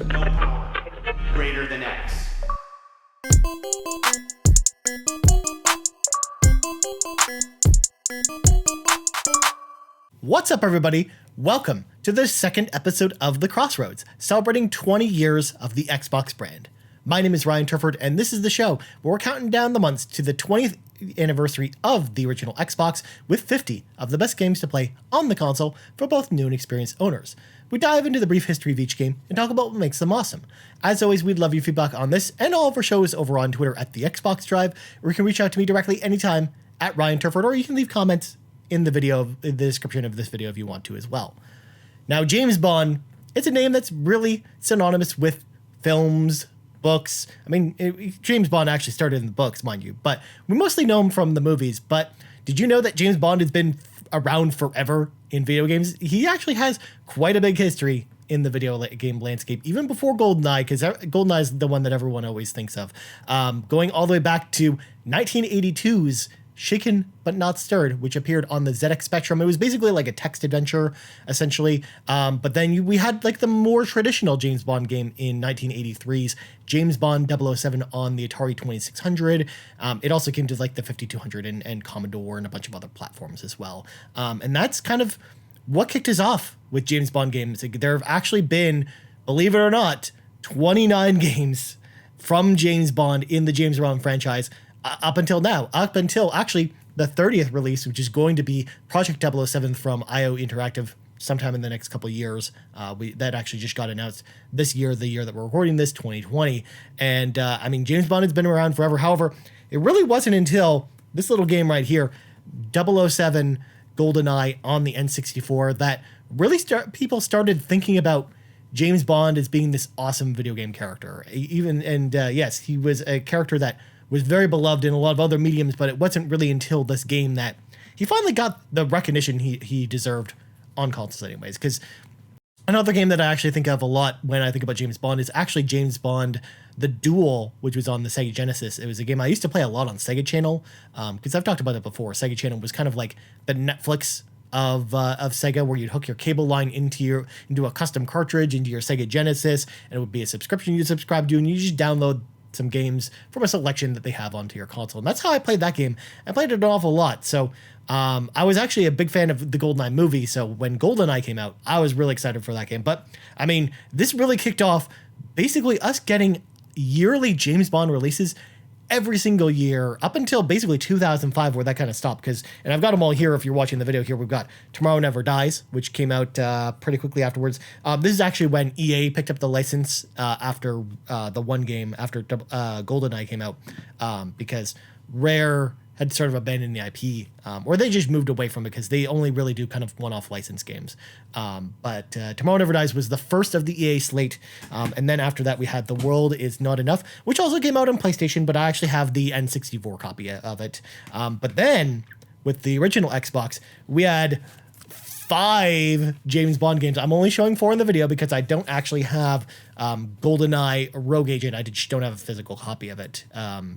no power greater than X. What's up, everybody? Welcome to the second episode of the Crossroads, celebrating 20 years of the Xbox brand. My name is Ryan Turford, and this is the show where we're counting down the months to the 20th anniversary of the original Xbox with 50 of the best games to play on the console for both new and experienced owners. We dive into the brief history of each game and talk about what makes them awesome. As always, we'd love your feedback on this and all of our shows over on Twitter at the Xbox Drive, or you can reach out to me directly anytime at Ryan Turford, or you can leave comments in the description of this video if you want to as well. Now, James Bond, it's a name that's really synonymous with films, books. I mean, James Bond actually started in the books, mind you, but we mostly know him from the movies. But did you know that James Bond has been around forever in video games? He actually has quite a big history in the video game landscape, even before GoldenEye, because GoldenEye is the one that everyone always thinks of. Going all the way back to 1982's Shaken But Not Stirred, which appeared on the ZX Spectrum. It was basically like a text adventure, essentially. But then we had like the more traditional James Bond game in 1983's James Bond 007 on the Atari 2600. It also came to like the 5200 and Commodore and a bunch of other platforms as well. And that's kind of what kicked us off with James Bond games. There have actually been, believe it or not, 29 games from James Bond in the James Bond franchise up until now, up until actually the 30th release, which is going to be Project 007 from IO Interactive sometime in the next couple of years. That actually just got announced this year, the year that we're recording this, 2020. And I mean, James Bond has been around forever. However, it really wasn't until this little game right here, 007 GoldenEye on the N64, that really people started thinking about James Bond as being this awesome video game character. Yes, he was a character that was very beloved in a lot of other mediums, but it wasn't really until this game that he finally got the recognition he deserved on consoles anyways. Because another game that I actually think of a lot when I think about James Bond is actually James Bond The Duel, which was on the Sega Genesis. It was a game I used to play a lot on Sega Channel, because I've talked about it before. Sega Channel was kind of like the Netflix of Sega, where you'd hook your cable line into a custom cartridge into your Sega Genesis, and it would be a subscription you subscribe to, and you just download some games from a selection that they have onto your console. And that's how I played that game. I played it an awful lot. So I was actually a big fan of the GoldenEye movie. So when GoldenEye came out, I was really excited for that game. But I mean, this really kicked off basically us getting yearly James Bond releases every single year up until basically 2005, where that kind of stopped. And I've got them all here. If you're watching the video here, we've got Tomorrow Never Dies, which came out pretty quickly afterwards. This is actually when EA picked up the license after the one game after GoldenEye came out, because Rare had sort of abandoned the IP, or they just moved away from it because they only really do kind of one-off license games. But Tomorrow Never Dies was the first of the EA slate, and then after that we had The World Is Not Enough, which also came out on PlayStation, but I actually have the N64 copy of it. But then with the original Xbox, we had 5 James Bond games. I'm only showing 4 in the video because I don't actually have GoldenEye Rogue Agent. I just don't have a physical copy of it,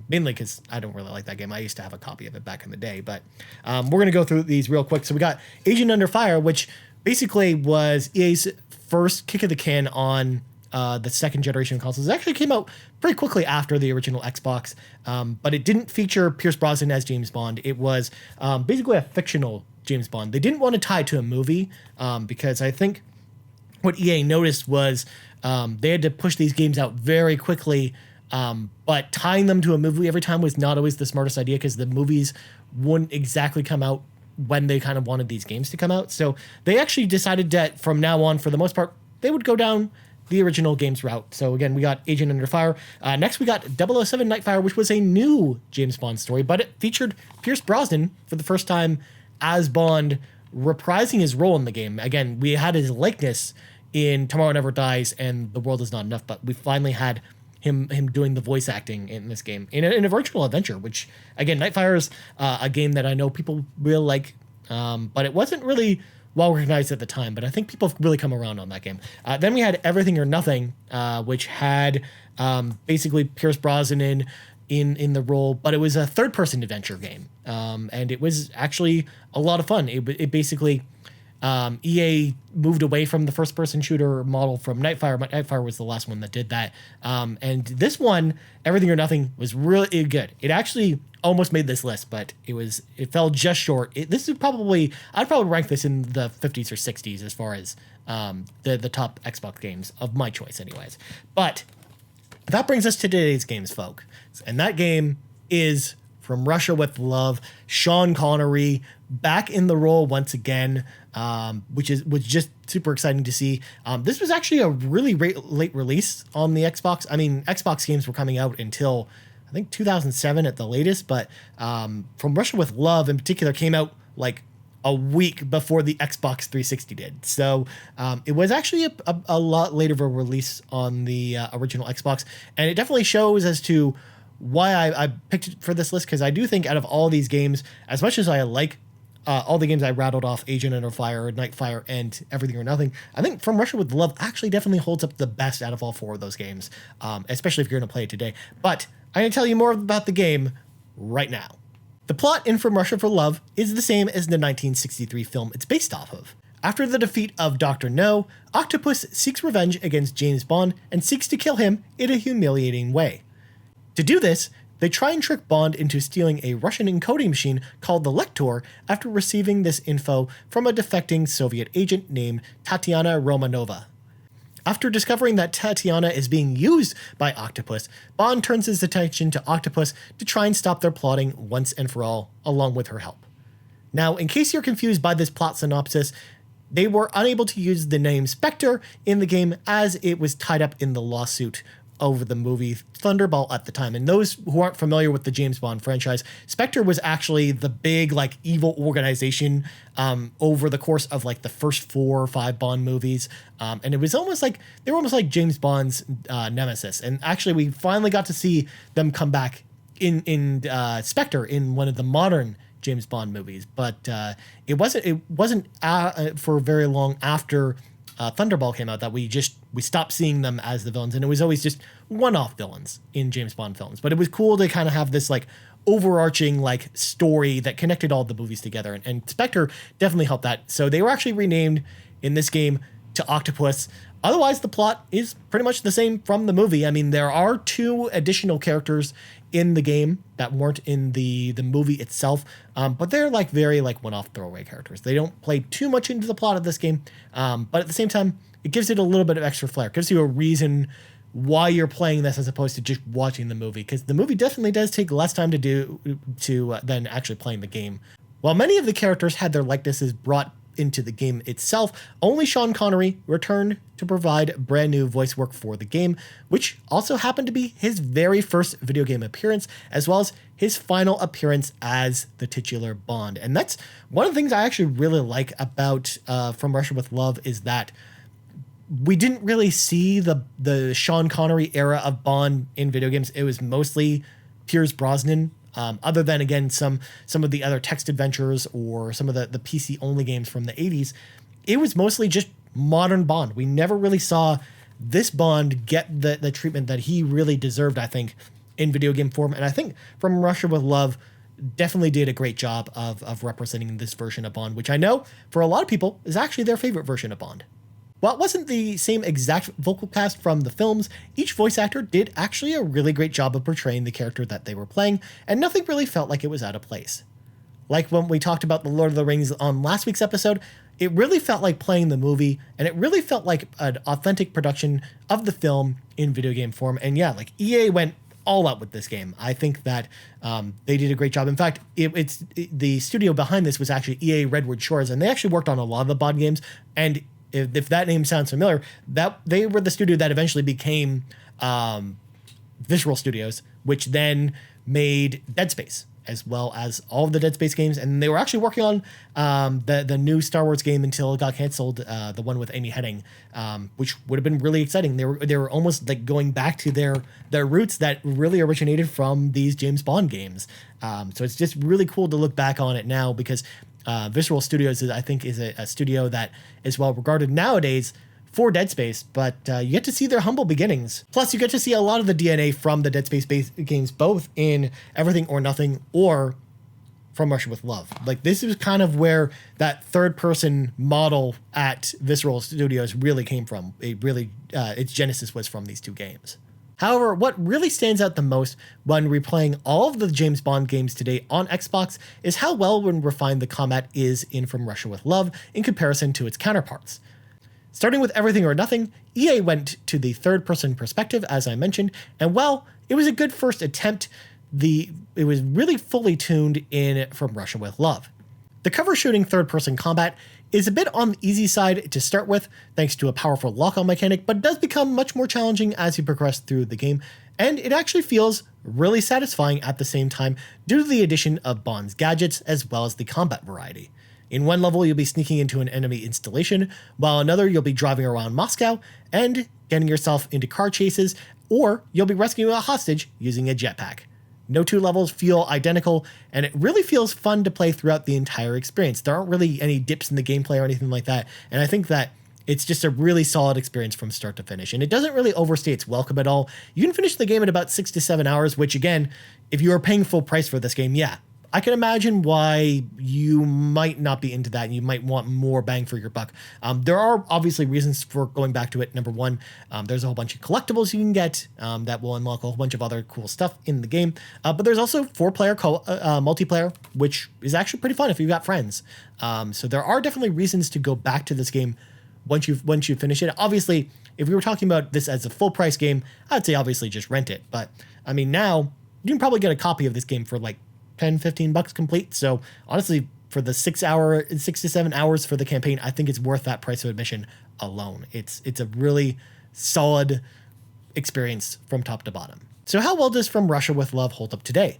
mainly because I don't really like that game. I used to have a copy of it back in the day, but we're going to go through these real quick. So we got Agent Under Fire, which basically was EA's first kick of the can on the second generation consoles. It actually came out pretty quickly after the original Xbox, but it didn't feature Pierce Brosnan as James Bond. It was basically a fictional James Bond. They didn't want to tie it to a movie, because I think what EA noticed was they had to push these games out very quickly, but tying them to a movie every time was not always the smartest idea, because the movies wouldn't exactly come out when they kind of wanted these games to come out. So they actually decided that from now on, for the most part, they would go down the original games route. So again, we got Agent Under Fire. Next, we got 007 Nightfire, which was a new James Bond story, but it featured Pierce Brosnan for the first time as Bond, reprising his role in the game. Again, we had his likeness in Tomorrow Never Dies and The World Is Not Enough, but we finally had him doing the voice acting in this game in a virtual adventure, which again, Nightfire is a game that I know people really like, but it wasn't really well recognized at the time, but I think people have really come around on that game. Then we had Everything or Nothing, which had basically Pierce Brosnan in the role, but it was a third-person adventure game, and it was actually a lot of fun. It basically EA moved away from the first-person shooter model from Nightfire. Nightfire was the last one that did that. And this one, Everything or Nothing, was really good. It actually almost made this list, but it fell just short. I'd probably rank this in the 50s or 60s as far as the top Xbox games of my choice, anyways. But that brings us to today's games, folk, and that game is From Russia with Love. Sean Connery back in the role once again, which was just super exciting to see. This was actually a really late release on the Xbox. I mean, Xbox games were coming out until I think 2007 at the latest, but From Russia with Love in particular came out like a week before the Xbox 360 did. So it was actually a lot later of a release on the original Xbox, and it definitely shows as to why I picked it for this list, because I do think out of all these games, as much as I like all the games I rattled off, Agent Under Fire, Nightfire, and Everything or Nothing, I think From Russia with Love actually definitely holds up the best out of all four of those games, especially if you're going to play it today. But I'm going to tell you more about the game right now. The plot in From Russia for Love is the same as the 1963 film it's based off of. After the defeat of Dr. No, Octopus seeks revenge against James Bond and seeks to kill him in a humiliating way. To do this, they try and trick Bond into stealing a Russian encoding machine called the Lector after receiving this info from a defecting Soviet agent named Tatiana Romanova. After discovering that Tatiana is being used by Octopus, Bond turns his attention to Octopus to try and stop their plotting once and for all, along with her help. Now, in case you're confused by this plot synopsis, they were unable to use the name Spectre in the game as it was tied up in the lawsuit over the movie Thunderball at the time. And those who aren't familiar with the James Bond franchise, Spectre was actually the big like evil organization over the course of like the first 4 or 5 Bond movies. And it was almost like they were almost like James Bond's nemesis. And actually we finally got to see them come back in Spectre in one of the modern James Bond movies. But it wasn't for very long after Thunderball came out that we stopped seeing them as the villains, and it was always just one-off villains in James Bond films. But it was cool to kind of have this like overarching like story that connected all the movies together, and Spectre definitely helped that. So they were actually renamed in this game to Octopus. Otherwise, the plot is pretty much the same from the movie. I mean, there are 2 additional characters in the game that weren't in the movie itself, but they're like very like one-off throwaway characters. They don't play too much into the plot of this game, but at the same time, it gives it a little bit of extra flair. It gives you a reason why you're playing this as opposed to just watching the movie, because the movie definitely does take less time to do than actually playing the game. While many of the characters had their likenesses brought into the game itself, only Sean Connery returned to provide brand new voice work for the game, which also happened to be his very first video game appearance, as well as his final appearance as the titular Bond. And that's one of the things I actually really like about From Russia with Love, is that we didn't really see the Sean Connery era of Bond in video games. It was mostly Pierce Brosnan. Other than, again, some of the other text adventures or some of the PC-only games from the 80s, it was mostly just modern Bond. We never really saw this Bond get the treatment that he really deserved, I think, in video game form. And I think From Russia with Love definitely did a great job of representing this version of Bond, which I know for a lot of people is actually their favorite version of Bond. While it wasn't the same exact vocal cast from the films, each voice actor did actually a really great job of portraying the character that they were playing, and nothing really felt like it was out of place. Like when we talked about The Lord of the Rings on last week's episode, it really felt like playing the movie, and it really felt like an authentic production of the film in video game form. And yeah, like EA went all out with this game. I think that they did a great job. In fact, the studio behind this was actually EA Redwood Shores, and they actually worked on a lot of the Bond games. And if that name sounds familiar, that they were the studio that eventually became Visual Studios, which then made Dead Space, as well as all of the Dead Space games. And they were actually working on the new Star Wars game until it got canceled, the one with Amy Hennig, which would have been really exciting. They were almost like going back to their roots that really originated from these James Bond games. So it's just really cool to look back on it now, because Visual Studios I think is a studio that is well regarded nowadays for Dead Space, but you get to see their humble beginnings. Plus, you get to see a lot of the DNA from the Dead Space games, both in Everything or Nothing or From Russia with Love. Like, this is kind of where that third person model at Visceral Studios really came from. It really, its genesis was from these two games. However, what really stands out the most when replaying all of the James Bond games today on Xbox is how well and refined the combat is in From Russia with Love in comparison to its counterparts. Starting with Everything or Nothing, EA went to the third-person perspective, as I mentioned, and while it was a good first attempt, it was really fully tuned in From Russia with Love. The cover shooting third-person combat is a bit on the easy side to start with, thanks to a powerful lock-on mechanic, but does become much more challenging as you progress through the game, and it actually feels really satisfying at the same time due to the addition of Bond's gadgets as well as the combat variety. In one level, you'll be sneaking into an enemy installation, while another you'll be driving around Moscow and getting yourself into car chases, or you'll be rescuing a hostage using a jetpack. No two levels feel identical, and it really feels fun to play throughout the entire experience. There aren't really any dips in the gameplay or anything like that, and I think that it's just a really solid experience from start to finish, and it doesn't really overstay its welcome at all. You can finish the game in about 6 to 7 hours, which again, if you are paying full price for this game, yeah, I can imagine why you might not be into that and you might want more bang for your buck. There are obviously reasons for going back to it. Number one, there's a whole bunch of collectibles you can get that will unlock a whole bunch of other cool stuff in the game. But there's also 4-player multiplayer, which is actually pretty fun if you've got friends. So there are definitely reasons to go back to this game once you finish it. Obviously, if we were talking about this as a full price game, I'd say obviously just rent it. But I mean, now you can probably get a copy of this game for like $10-15 complete. So honestly, for the 6 to 7 hours for the campaign, I think it's worth that price of admission alone. It's a really solid experience from top to bottom. So how well does From Russia with Love hold up today?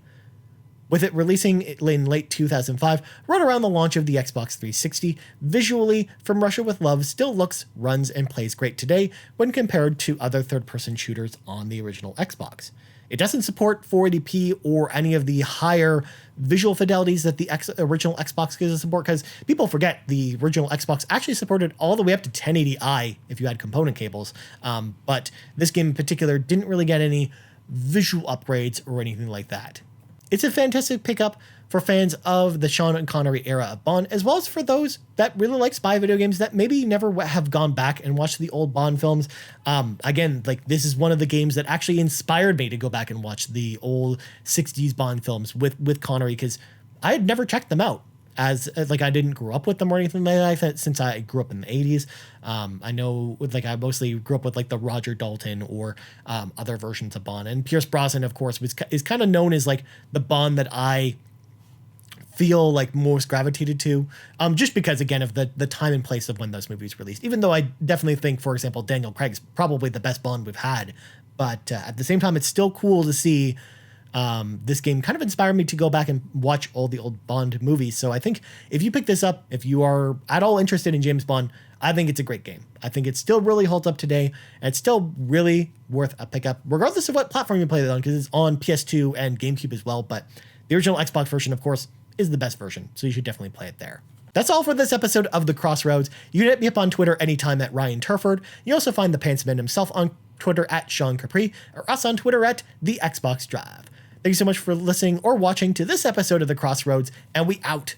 With it releasing in late 2005, right around the launch of the Xbox 360, visually, From Russia with Love still looks, runs, and plays great today when compared to other third-person shooters on the original Xbox. It doesn't support 480p or any of the higher visual fidelities that the original Xbox gives us support, because people forget the original Xbox actually supported all the way up to 1080i if you had component cables. But this game in particular didn't really get any visual upgrades or anything like that. It's a fantastic pickup for fans of the Sean Connery era of Bond, as well as for those that really like spy video games that maybe never have gone back and watched the old Bond films. Again, like, this is one of the games that actually inspired me to go back and watch the old 60s Bond films with Connery, because I had never checked them out. As like, I didn't grow up with them or anything like that since I grew up in the 80s. I know, like, I mostly grew up with like the Roger Dalton or other versions of Bond. And Pierce Brosnan, of course, is kind of known as like the Bond that I feel like most gravitated to, just because, again, of the time and place of when those movies released. Even though I definitely think, for example, Daniel Craig's probably the best Bond we've had. But at the same time, it's still cool to see this game kind of inspired me to go back and watch all the old Bond movies. So I think if you pick this up, if you are at all interested in James Bond, I think it's a great game. I think it still really holds up today, and it's still really worth a pickup, regardless of what platform you play it on, because it's on PS2 and GameCube as well. But the original Xbox version, of course, is the best version, so you should definitely play it there. That's all for this episode of The Crossroads. You can hit me up on Twitter anytime at Ryan Turford. You also find the Pantsman himself on Twitter at Sean Capri, or us on Twitter at The Xbox Drive. Thank you so much for listening or watching to this episode of The Crossroads, and we out.